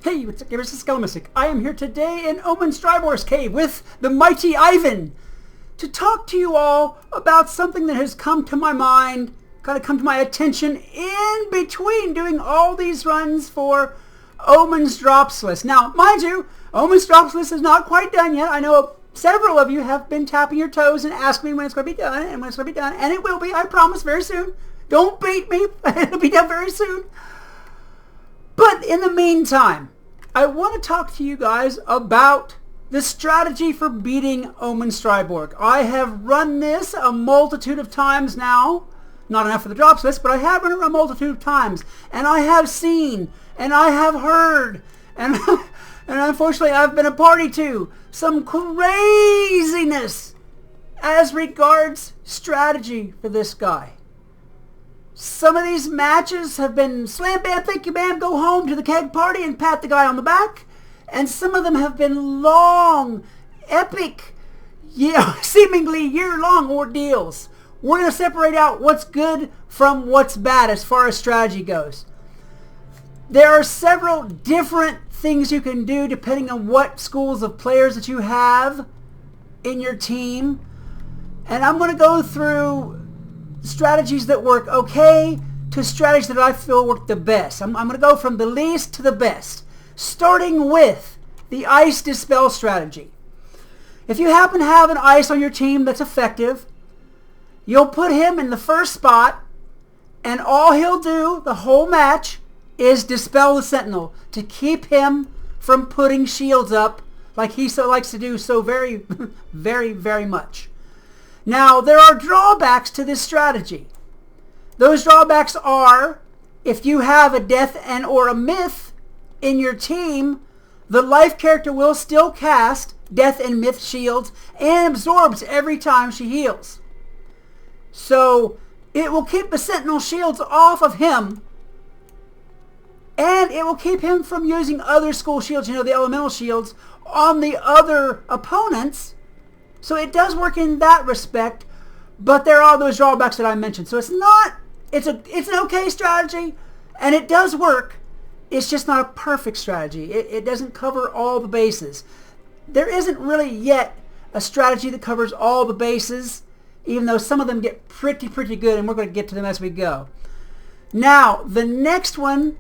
Hey, what's up, gamers? This is Skelemystyk. I am here today in Omen Stribog's cave with the mighty Ivan to talk to you all about something that has come to my mind, kind of come to my attention in between doing all these runs for Omen's Drops List. Now, mind you, Omen's Drops List is not quite done yet. I know several of you have been tapping your toes and asking me when it's going to be done and when it's going to be done, and it will be, I promise, very soon. Don't beat me. It'll be done very soon. But in the meantime, I want to talk to you guys about the strategy for beating Omen Stribog. I have run this a multitude of times now. Not enough for the drops list, but I have run it a multitude of times. And I have seen, and I have heard, and, and unfortunately I've been a party to some craziness as regards strategy for this guy. Some of these matches have been slam bam, thank you ma'am, go home to the keg party and pat the guy on the back. And some of them have been long, epic, seemingly year-long ordeals. We're going to separate out what's good from what's bad as far as strategy goes. There are several different things you can do depending on what schools of players that you have in your team. And I'm going to go through strategies that work okay to strategies that I feel work the best. I'm going to go from the least to the best, starting with the Ice Dispel Strategy. If you happen to have an ice on your team that's effective, you'll put him in the first spot, and all he'll do the whole match is dispel the Sentinel to keep him from putting shields up like he so likes to do so very, very, very much. Now, there are drawbacks to this strategy. Those drawbacks are, if you have a death and or a myth in your team, the life character will still cast death and myth shields and absorbs every time she heals. So, it will keep the Sentinel shields off of him, and it will keep him from using other school shields, the elemental shields, on the other opponents. So it does work in that respect, but there are those drawbacks that I mentioned. So it's an okay strategy, and it does work. It's just not a perfect strategy. It doesn't cover all the bases. There isn't really yet a strategy that covers all the bases, even though some of them get pretty good, and we're going to get to them as we go. Now, the next one,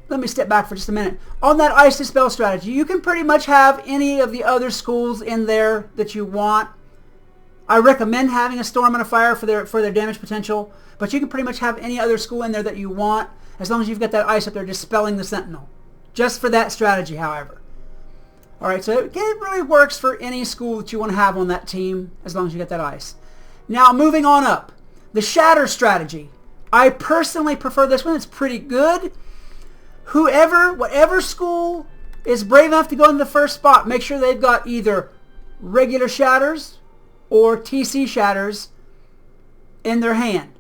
let me step back for just a minute. On that Ice Dispel strategy, you can pretty much have any of the other schools in there that you want. I recommend having a Storm and a Fire for their damage potential, but you can pretty much have any other school in there that you want, as long as you've got that ice up there dispelling the Sentinel. Just for that strategy, however. Alright, so it really works for any school that you want to have on that team, as long as you get that ice. Now, moving on up. The Shadder Strategy. I personally prefer this one. It's pretty good. Whatever school is brave enough to go in the first spot, make sure they've got either regular shatters or TC shatters in their hand.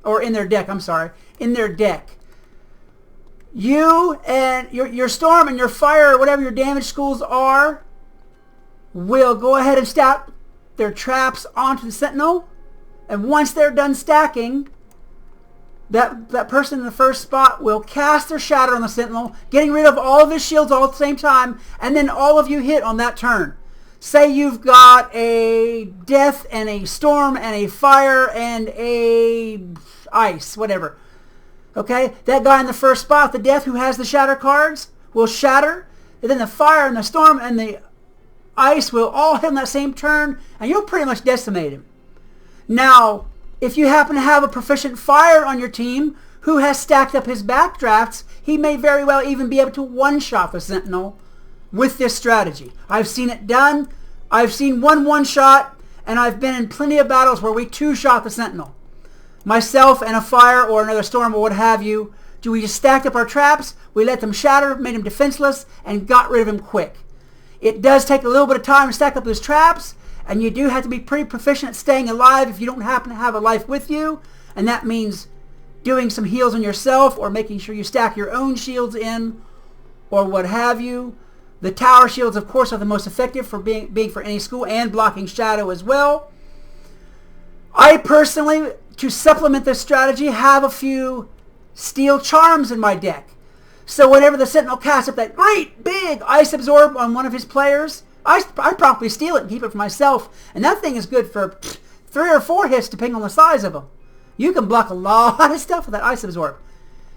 Or in their deck, I'm sorry. In their deck. You and your Storm and your Fire, or whatever your damage schools are, will go ahead and stack their traps onto the Sentinel. And once they're done stacking, that person in the first spot will cast their Shatter on the Sentinel, getting rid of all of his shields all at the same time, and then all of you hit on that turn. Say you've got a Death and a Storm and a Fire and a Ice, whatever. Okay? That guy in the first spot, the Death who has the Shatter cards, will shatter, and then the Fire and the Storm and the Ice will all hit on that same turn, and you'll pretty much decimate him. Now, if you happen to have a proficient Fire on your team who has stacked up his backdrafts, he may very well even be able to one-shot the Sentinel with this strategy. I've seen it done. I've seen one-shot, and I've been in plenty of battles where we two-shot the Sentinel. Myself and a Fire or another Storm or what have you, we just stacked up our traps, we let them shatter, made him defenseless, and got rid of him quick. It does take a little bit of time to stack up those traps, and you do have to be pretty proficient at staying alive if you don't happen to have a life with you. And that means doing some heals on yourself or making sure you stack your own shields in or what have you. The tower shields, of course, are the most effective for being for any school and blocking shadow as well. I personally, to supplement this strategy, have a few steel charms in my deck. So whenever the Sentinel casts up that great big Ice Absorb on one of his players, I'd probably steal it and keep it for myself. And that thing is good for 3 or 4 hits depending on the size of them. You can block a lot of stuff with that Ice Absorb.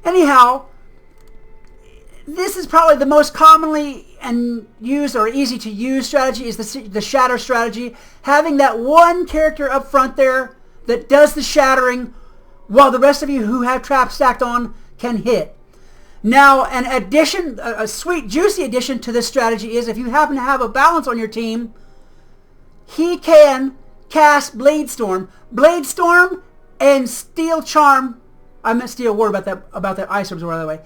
Anyhow, this is probably the most commonly and used or easy to use strategy is the Shadder Strategy. Having that one character up front there that does the shattering while the rest of you who have traps stacked on can hit. Now, an addition, a sweet, juicy addition to this strategy is if you happen to have a balance on your team, he can cast Blade Storm. Blade Storm and Steel Charm, I meant Steel Ward about that Ice Absorb, by the way,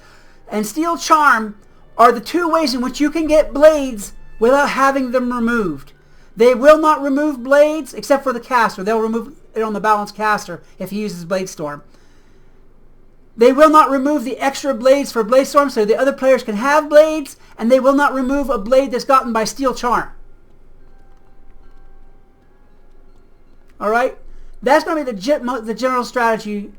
and Steel Charm are the 2 ways in which you can get blades without having them removed. They will not remove blades except for the caster. They'll remove it on the balanced caster if he uses Blade Storm. They will not remove the extra blades for Blade Storm so the other players can have blades, and they will not remove a blade that's gotten by Steel Charm. Alright? That's going to be the general strategy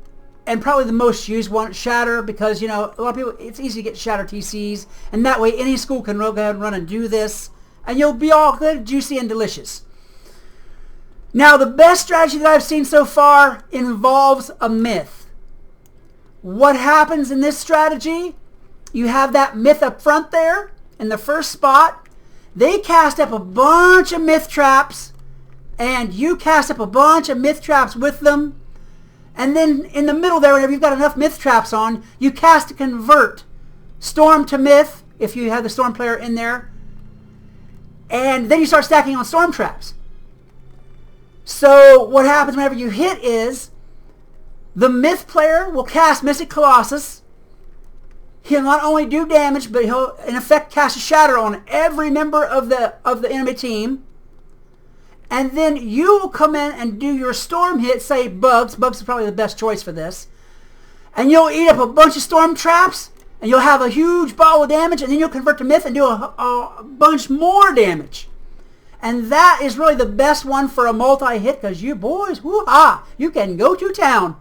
and probably the most used one, Shadder, because, you know, a lot of people, it's easy to get Shadder TCs, and that way any school can go ahead and run and do this, and you'll be all good, juicy, and delicious. Now, the best strategy that I've seen so far involves a myth. What happens in this strategy? You have that myth up front there in the first spot. They cast up a bunch of myth traps, and you cast up a bunch of myth traps with them. And then in the middle there, whenever you've got enough myth traps on, you cast to convert Storm to myth, if you have the Storm player in there. And then you start stacking on Storm traps. So what happens whenever you hit is the myth player will cast Mystic Colossus. He'll not only do damage, but he'll in effect cast a Shatter on every member of the enemy team. And then you will come in and do your Storm hit, say Bugs. Bugs is probably the best choice for this. And you'll eat up a bunch of Storm traps, and you'll have a huge ball of damage, and then you'll convert to myth and do a bunch more damage. And that is really the best one for a multi-hit, because you boys, woo-ha, you can go to town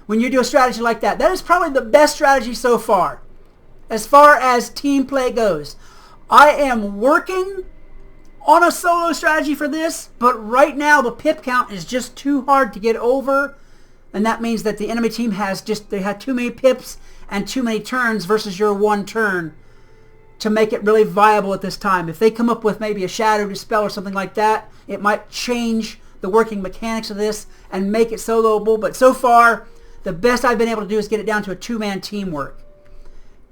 when you do a strategy like that. That is probably the best strategy so far as team play goes. I am working on a solo strategy for this, but right now the pip count is just too hard to get over, and that means that the enemy team they had too many pips and too many turns versus your one turn to make it really viable at this time. If they come up with maybe a Shadow Dispel or something like that, it might change the working mechanics of this and make it soloable, but so far the best I've been able to do is get it down to a 2-man teamwork.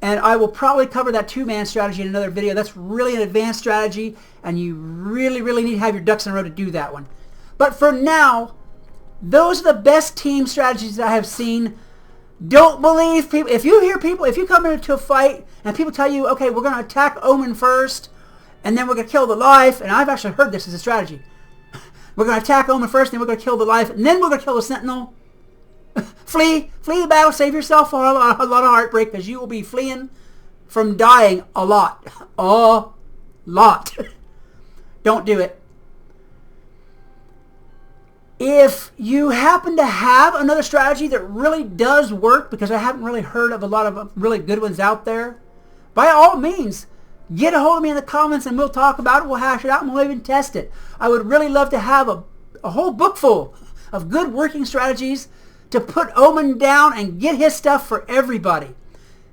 And I will probably cover that 2-man strategy in another video. That's really an advanced strategy, and you really, really need to have your ducks in a row to do that one. But for now, those are the best team strategies that I have seen. Don't believe people. If you come into a fight and people tell you, okay, we're going to attack Omen first, and then we're going to kill the life, and I've actually heard this as a strategy. We're going to attack Omen first, then we're going to kill the life, and then we're going to kill the Sentinel. Flee the battle, save yourself a lot of heartbreak, because you will be fleeing from dying a lot. A lot. Don't do it. If you happen to have another strategy that really does work, because I haven't really heard of a lot of really good ones out there, by all means, get a hold of me in the comments and we'll talk about it, we'll hash it out, and we'll even test it. I would really love to have a whole book full of good working strategies to put Omen down and get his stuff for everybody.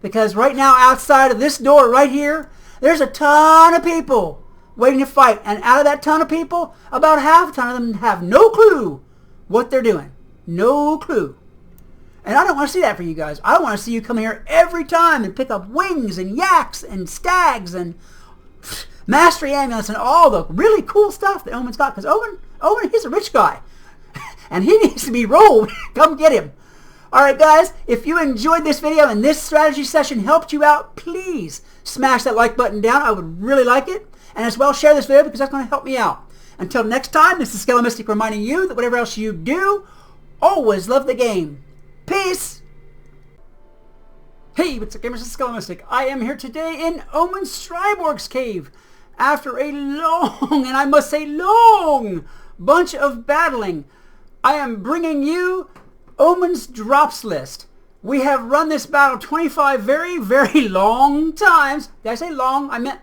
Because right now, outside of this door right here, there's a ton of people waiting to fight. And out of that ton of people, about half a ton of them have no clue what they're doing. No clue. And I don't want to see that for you guys. I want to see you come here every time and pick up wings and yaks and stags and mastery ambulance and all the really cool stuff that Omen's got. Because Omen, he's a rich guy. And he needs to be rolled. Come get him. Alright guys, if you enjoyed this video and this strategy session helped you out, please smash that like button down. I would really like it. And as well, share this video because that's going to help me out. Until next time, this is Skelemystyk reminding you that whatever else you do, always love the game. Peace! Hey, what's up gamers? This is Skelemystyk. I am here today in Omen Stribog's cave. After a long, and I must say long, bunch of battling, I am bringing you Omen's drops list. We have run this battle 25 very, very long times. Did I say long? I meant